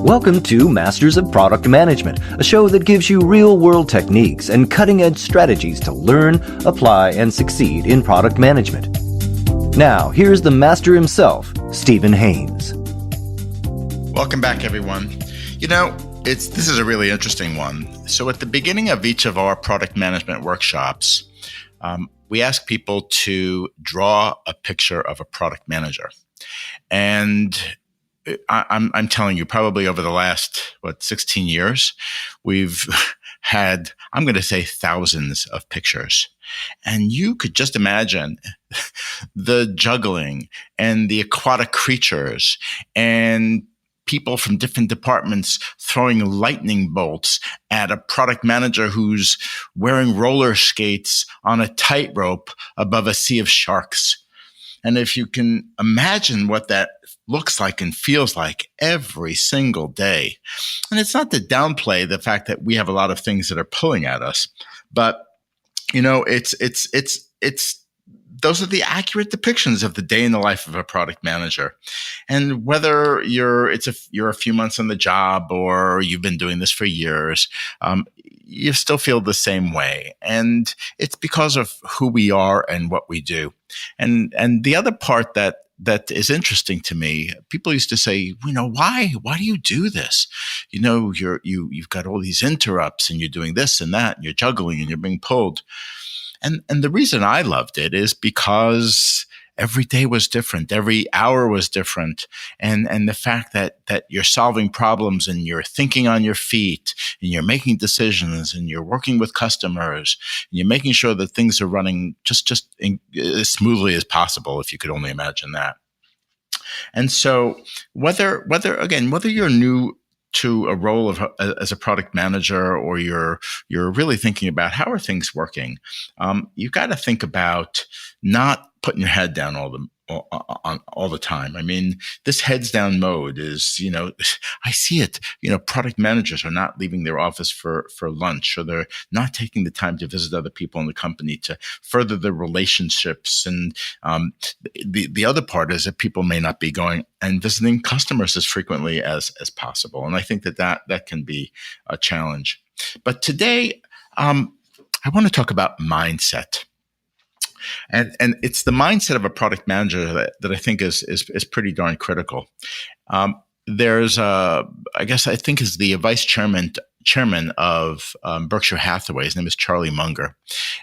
Welcome to Masters of Product Management, a show that gives you real-world techniques and cutting-edge strategies to learn, apply, and succeed in product management. Now, here's the master himself, Steven Haines. Welcome back, everyone. This is a really interesting one. So at the beginning of each of our product management workshops, we ask people to draw a picture of a product manager. And I'm telling you, probably over the last, 16 years, we've had, I'm going to say, thousands of pictures. And you could just imagine the juggling and the aquatic creatures and people from different departments throwing lightning bolts at a product manager who's wearing roller skates on a tightrope above a sea of sharks. And if you can imagine what that looks like and feels like every single day, and it's not to downplay the fact that we have a lot of things that are pulling at us, but it's those are the accurate depictions of the day in the life of a product manager. And whether you're a few months on the job or you've been doing this for years, you still feel the same way. And it's because of who we are and what we do. And the other part that is interesting to me, people used to say, why do you do this? You've got all these interrupts and you're doing this and that and you're juggling and you're being pulled. And the reason I loved it is because every day was different. Every hour was different. And the fact that you're solving problems and you're thinking on your feet and you're making decisions and you're working with customers and you're making sure that things are running just as smoothly as possible, if you could only imagine that. And so whether you're new to a role as a product manager, or you're really thinking about how are things working, you've got to think about not putting your head down all the time. I mean, this heads down mode is, I see it. Product managers are not leaving their office for lunch, or they're not taking the time to visit other people in the company to further their relationships. And the other part is that people may not be going and visiting customers as frequently as possible. And I think that can be a challenge. But today, I want to talk about mindset. And it's the mindset of a product manager that I think is pretty darn critical. There's I think is the vice chairman of Berkshire Hathaway. His name is Charlie Munger.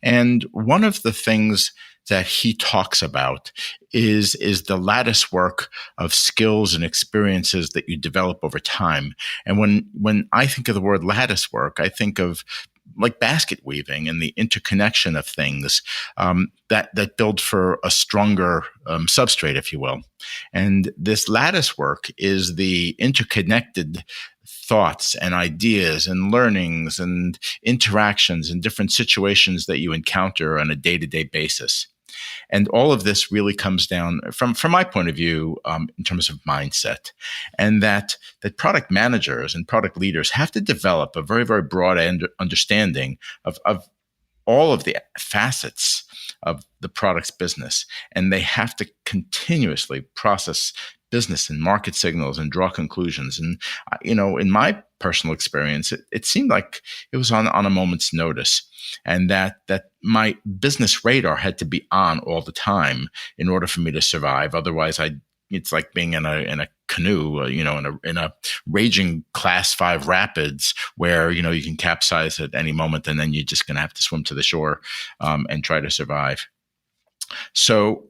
And one of the things that he talks about is the lattice work of skills and experiences that you develop over time. And when I think of the word lattice work, I think of like basket weaving and the interconnection of things that build for a stronger substrate, if you will. And this lattice work is the interconnected thoughts and ideas and learnings and interactions and different situations that you encounter on a day-to-day basis. And all of this really comes down from my point of view in terms of mindset, and that product managers and product leaders have to develop a very, very broad understanding of all of the facets of the product's business. And they have to continuously process business and market signals and draw conclusions. And, in my personal experience, it seemed like it was on a moment's notice, and that my business radar had to be on all the time in order for me to survive. Otherwise, it's like being in a canoe, in a raging class 5 rapids where, you can capsize at any moment, and then you're just going to have to swim to the shore and try to survive. So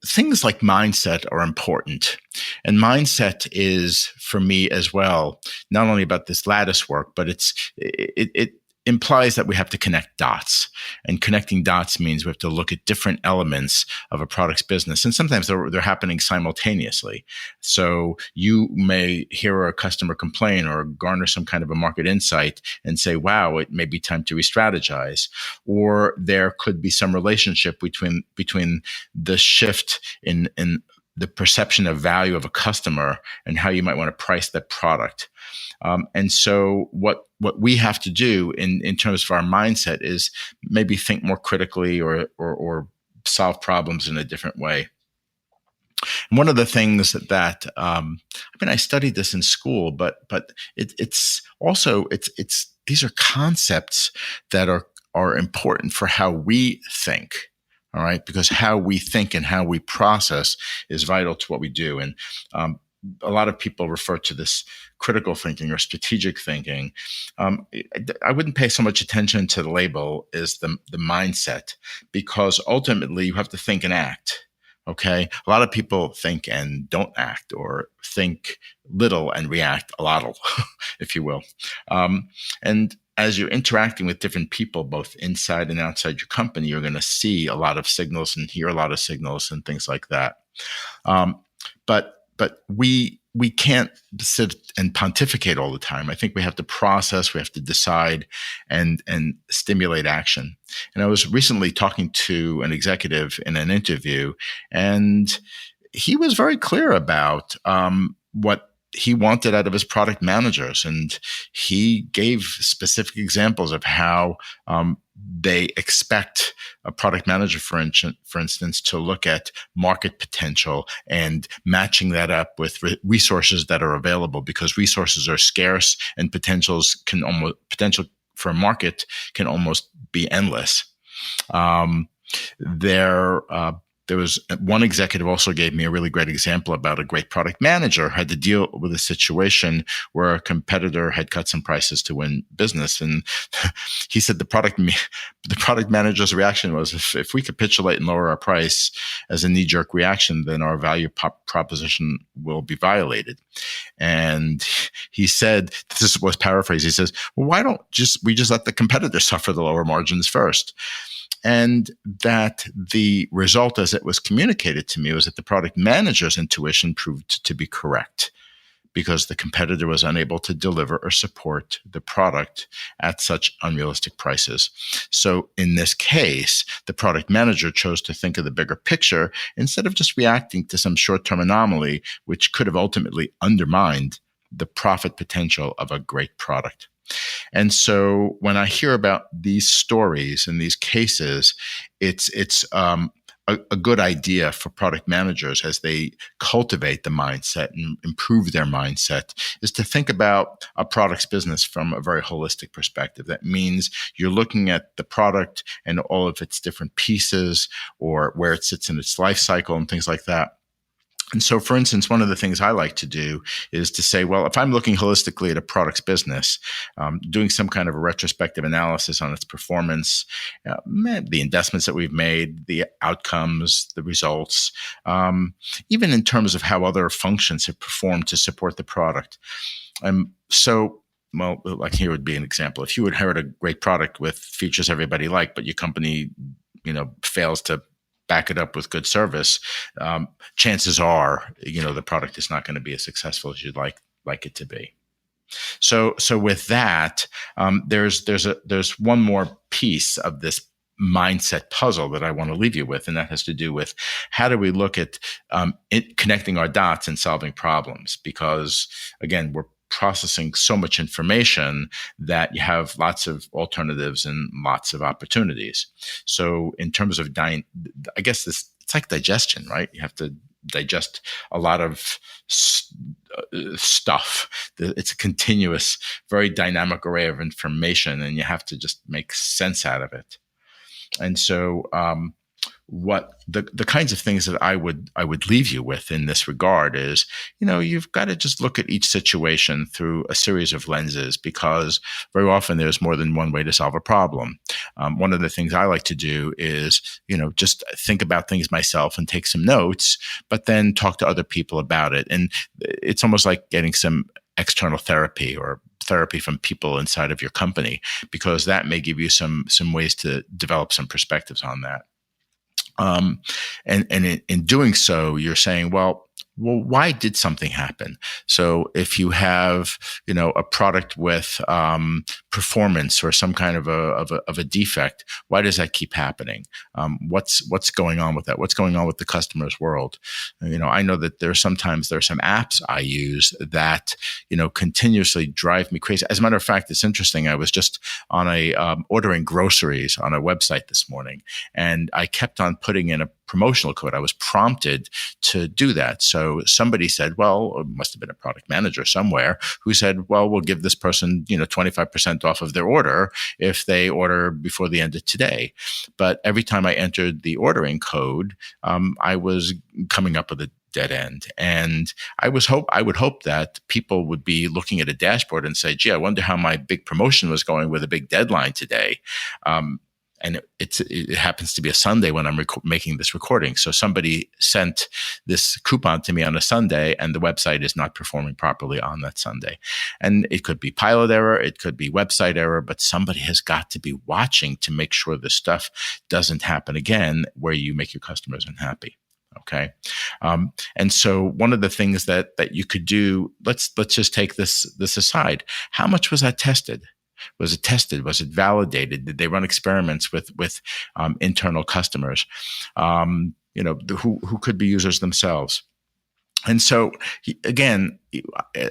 things like mindset are important. And mindset is, for me as well, not only about this lattice work, but it implies that we have to connect dots. And connecting dots means we have to look at different elements of a product's business. And sometimes they're happening simultaneously. So you may hear a customer complain or garner some kind of a market insight and say, wow, it may be time to re-strategize. Or there could be some relationship between the shift in the perception of value of a customer and how you might want to price that product. And so what we have to do in terms of our mindset is maybe think more critically or solve problems in a different way. And one of the things that I studied this in school, but it's also it's these are concepts that are important for how we think. All right, because how we think and how we process is vital to what we do. And a lot of people refer to this critical thinking or strategic thinking. I wouldn't pay so much attention to the label as the mindset, because ultimately you have to think and act. Okay. A lot of people think and don't act, or think little and react a lot, if you will. And as you're interacting with different people, both inside and outside your company, you're going to see a lot of signals and hear a lot of signals and things like that. But we can't sit and pontificate all the time. I think we have to process, we have to decide, and stimulate action. And I was recently talking to an executive in an interview, and he was very clear about what he wanted out of his product managers. And he gave specific examples of how they expect a product manager, for instance, to look at market potential and matching that up with resources that are available, because resources are scarce and potential for a market can almost be endless. There was one executive also gave me a really great example about a great product manager had to deal with a situation where a competitor had cut some prices to win business. And he said the product manager's reaction was, if we capitulate and lower our price as a knee-jerk reaction, then our value proposition will be violated. And he said, this was paraphrased, he says, well, why don't we just let the competitor suffer the lower margins first? And that the result, as it was communicated to me, was that the product manager's intuition proved to be correct, because the competitor was unable to deliver or support the product at such unrealistic prices. So in this case, the product manager chose to think of the bigger picture instead of just reacting to some short-term anomaly, which could have ultimately undermined the profit potential of a great product. And so when I hear about these stories and these cases, it's a good idea for product managers, as they cultivate the mindset and improve their mindset, is to think about a product's business from a very holistic perspective. That means you're looking at the product and all of its different pieces, or where it sits in its life cycle and things like that. And so, for instance, one of the things I like to do is to say, well, if I'm looking holistically at a product's business, doing some kind of a retrospective analysis on its performance, the investments that we've made, the outcomes, the results, even in terms of how other functions have performed to support the product. Well, like here would be an example. If you inherit a great product with features everybody liked, but your company, fails to back it up with good service, chances are, the product is not going to be as successful as you'd like it to be. So with that, there's one more piece of this mindset puzzle that I want to leave you with, and that has to do with how do we look at connecting our dots and solving problems? Because again, we're processing so much information that you have lots of alternatives and lots of opportunities. So in terms of I guess it's like digestion, right? You have to digest a lot of stuff. It's a continuous, very dynamic array of information, and you have to just make sense out of it. And so what the kinds of things that I would leave you with in this regard is, you've got to just look at each situation through a series of lenses, because very often there's more than one way to solve a problem. One of the things I like to do is, just think about things myself and take some notes, but then talk to other people about it. And it's almost like getting some external therapy, or therapy from people inside of your company, because that may give you some ways to develop some perspectives on that. And in doing so, you're saying, well, why did something happen? So if you have, a product with performance or some kind of a defect, why does that keep happening? What's going on with that? What's going on with the customer's world? I know that there are some apps I use that, continuously drive me crazy. As a matter of fact, it's interesting. I was just on ordering groceries on a website this morning, and I kept on putting in a promotional code. I was prompted to do that. So somebody said, well, it must have been a product manager somewhere who said, well, we'll give this person, 25% off of their order if they order before the end of today. But every time I entered the ordering code, I was coming up with a dead end. And I would hope that people would be looking at a dashboard and say, gee, I wonder how my big promotion was going with a big deadline today. And it happens to be a Sunday when I'm making this recording. So somebody sent this coupon to me on a Sunday, and the website is not performing properly on that Sunday. And it could be pilot error, it could be website error, but somebody has got to be watching to make sure this stuff doesn't happen again where you make your customers unhappy. Okay. And so one of the things that you could do, let's just take this aside. How much was that tested? Was it tested? Was it validated? Did they run experiments with internal customers, who could be users themselves? And so, again,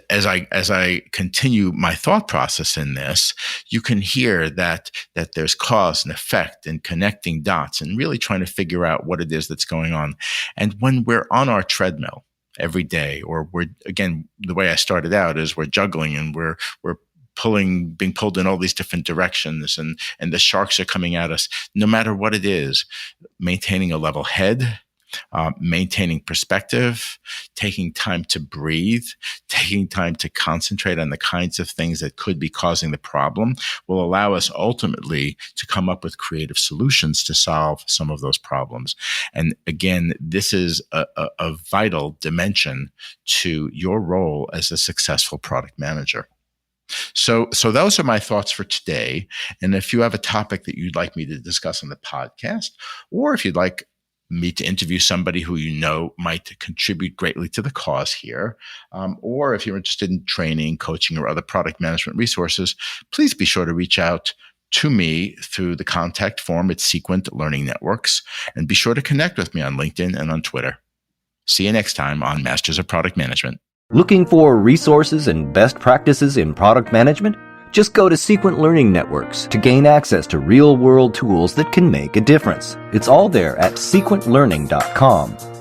as I continue my thought process in this, you can hear that there's cause and effect and connecting dots and really trying to figure out what it is that's going on. And when we're on our treadmill every day, or the way I started out is we're juggling and we're being pulled in all these different directions, and the sharks are coming at us. No matter what it is, maintaining a level head, maintaining perspective, taking time to breathe, taking time to concentrate on the kinds of things that could be causing the problem will allow us ultimately to come up with creative solutions to solve some of those problems. And again, this is a vital dimension to your role as a successful product manager. So those are my thoughts for today. And if you have a topic that you'd like me to discuss on the podcast, or if you'd like me to interview somebody who you know might contribute greatly to the cause here, or if you're interested in training, coaching, or other product management resources, please be sure to reach out to me through the contact form at Sequent Learning Networks, and be sure to connect with me on LinkedIn and on Twitter. See you next time on Masters of Product Management. Looking for resources and best practices in product management? Just go to Sequent Learning Networks to gain access to real-world tools that can make a difference. It's all there at sequentlearning.com.